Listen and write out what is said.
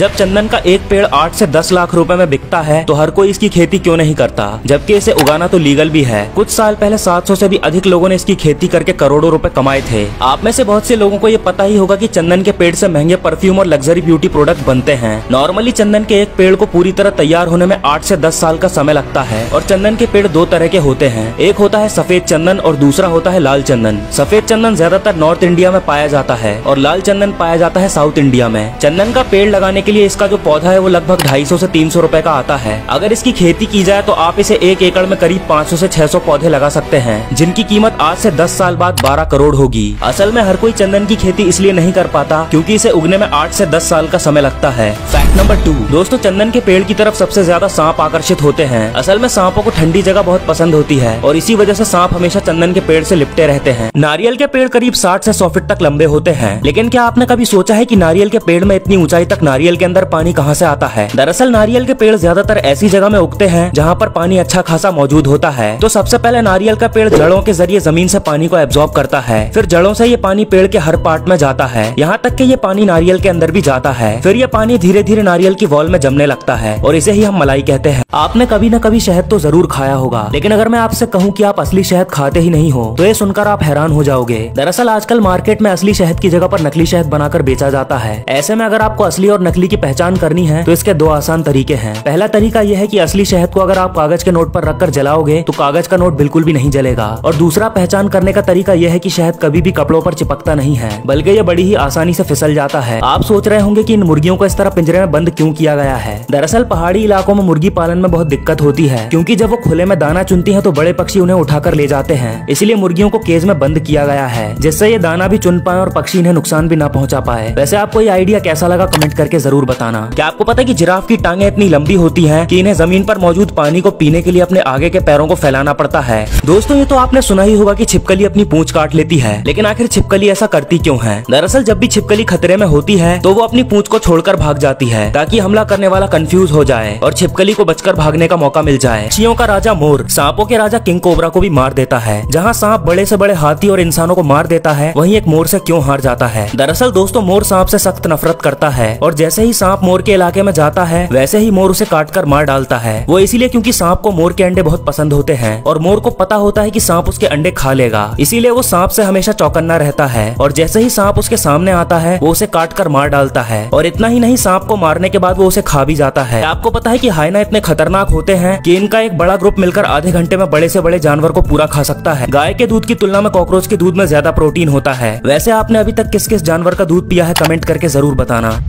जब चंदन का एक पेड़ 8 से 10 लाख रुपए में बिकता है तो हर कोई इसकी खेती क्यों नहीं करता, जबकि इसे उगाना तो लीगल भी है। कुछ साल पहले 700 से भी अधिक लोगों ने इसकी खेती करके करोड़ों रुपए कमाए थे। आप में से बहुत से लोगों को ये पता ही होगा कि चंदन के पेड़ से महंगे परफ्यूम और लग्जरी ब्यूटी प्रोडक्ट बनते हैं। नॉर्मली चंदन के एक पेड़ को पूरी तरह तैयार होने में 8 से 10 साल का समय लगता है और चंदन के पेड़ दो तरह के होते हैं, एक होता है सफेद चंदन और दूसरा होता है लाल चंदन। सफेद चंदन ज्यादातर नॉर्थ इंडिया में पाया जाता है और लाल चंदन पाया जाता है साउथ इंडिया में। चंदन का पेड़ लगाने के लिए इसका जो पौधा है वो लगभग 250 से 300 रुपए का आता है। अगर इसकी खेती की जाए तो आप इसे 1 एकड़ में करीब 500 से 600 पौधे लगा सकते हैं, जिनकी कीमत आज से 10 साल बाद 12 करोड़ होगी। असल में हर कोई चंदन की खेती इसलिए नहीं कर पाता क्योंकि इसे उगने में 8 से 10 साल का समय लगता है। फैक्ट नंबर 2, दोस्तों चंदन के पेड़ की तरफ सबसे ज्यादा सांप आकर्षित होते हैं। असल में सांपों को ठंडी जगह बहुत पसंद होती है और इसी वजह से सांप हमेशा चंदन के पेड़ से लिपटे रहते हैं। नारियल के पेड़ करीब 60 से 100 फीट तक लंबे होते हैं, लेकिन क्या आपने कभी सोचा है कि नारियल के पेड़ में इतनी ऊंचाई तक नारियल के अंदर पानी कहां से आता है? दरअसल नारियल के पेड़ ज्यादातर ऐसी जगह में उगते हैं जहां पर पानी अच्छा खासा मौजूद होता है। तो सबसे पहले नारियल का पेड़ जड़ों के जरिए जमीन से पानी को एब्जॉर्ब करता है, फिर जड़ों से ये पानी पेड़ के हर पार्ट में जाता है, यहाँ तक कि ये पानी नारियल के अंदर भी जाता है। फिर ये पानी धीरे धीरे नारियल की वॉल में जमने लगता है और इसे ही हम मलाई कहते हैं। आपने कभी न कभी शहद तो जरूर खाया होगा, लेकिन अगर मैं आपसे कहूँ कि आप असली शहद खाते ही नहीं हो तो ये सुनकर आप हैरान हो जाओगे। दरअसल आजकल मार्केट में असली शहद की जगह पर नकली शहद बनाकर बेचा जाता है। ऐसे में अगर आपको असली और नकली की पहचान करनी है तो इसके दो आसान तरीके हैं। पहला तरीका यह है कि असली शहद को अगर आप कागज के नोट पर रखकर जलाओगे तो कागज का नोट बिल्कुल भी नहीं जलेगा। और दूसरा पहचान करने का तरीका यह है कि शहद कभी भी कपड़ों पर चिपकता नहीं है, बल्कि ये बड़ी ही आसानी से फिसल जाता है। आप सोच रहे होंगे कि इन मुर्गियों को इस तरह पिंजरे में बंद क्यों किया गया है? दरअसल पहाड़ी इलाकों में मुर्गी पालन में बहुत दिक्कत होती है, क्योंकि जब वो खुले में दाना चुनती है तो बड़े पक्षी उन्हें उठाकर ले जाते हैं। इसलिए मुर्गियों को केज में बंद किया गया है, जिससे ये दाना भी चुन पाए और पक्षी इन्हें नुकसान भी ना पहुंचा पाए। वैसे आपको ये आइडिया कैसा लगा कमेंट करके जरूर बताना। क्या आपको पता है कि जिराफ की टांगे इतनी लंबी होती हैं कि इन्हें जमीन पर मौजूद पानी को पीने के लिए अपने आगे के पैरों को फैलाना पड़ता है? दोस्तों ये तो आपने सुना ही होगा कि छिपकली अपनी पूंछ काट लेती है, लेकिन आखिर छिपकली ऐसा करती क्यों है? दरअसल जब भी छिपकली खतरे में होती है तो वो अपनी पूंछ को छोड़कर भाग जाती है, ताकि हमला करने वाला कंफ्यूज हो जाए और छिपकली को बचकर भागने का मौका मिल जाए। पक्षियों का राजा मोर सांपों के राजा किंग कोबरा को भी मार देता है। जहाँ सांप बड़े से बड़े हाथी और इंसानों को मार देता है, वहीं एक मोर से क्यों हार जाता है? दरअसल दोस्तों मोर सांप से सख्त नफरत करता है और जैसे ही सांप मोर के इलाके में जाता है वैसे ही मोर उसे काटकर मार डालता है। वो इसीलिए क्योंकि सांप को मोर के अंडे बहुत पसंद होते हैं और मोर को पता होता है कि सांप उसके अंडे खा लेगा, इसीलिए वो सांप से हमेशा चौकन्ना रहता है और जैसे ही सांप उसके सामने आता है वो उसे काटकर मार डालता है। और इतना ही नहीं, सांप को मारने के बाद वो उसे खा भी जाता है। आपको पता है कि हाइना इतने खतरनाक होते हैं कि इनका एक बड़ा ग्रुप मिलकर आधे घंटे में बड़े से बड़े जानवर को पूरा खा सकता है। गाय के दूध की तुलना में कॉकरोच के दूध में ज्यादा प्रोटीन होता है। वैसे आपने अभी तक किस किस जानवर का दूध पिया है कमेंट करके जरूर बताना।